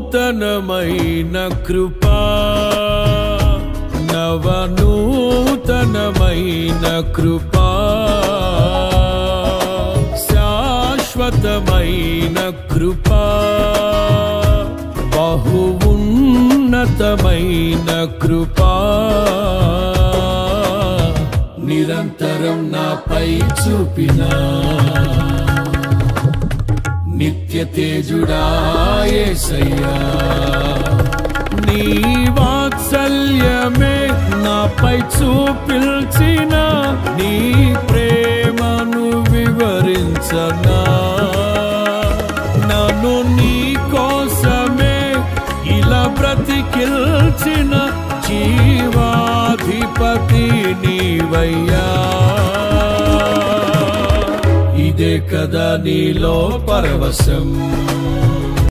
నూతనమైన కృపా నవనూతనమైన కృపా శాశ్వతమైన కృపా బహు ఉన్నతమైన కృపా నిరంతరం నాపై చూపినా నిత్య తేజుడా యేసయ్యా నీ వాత్సల్యమే నాపై చూపిల్చిన నీ ప్రేమను వివరించనా నన్ను నీ కోసమే ఇలా బ్రతికిల్చిన జీవాధిపతి నీవయ్యా ఇదే కదా నీలో పరవశం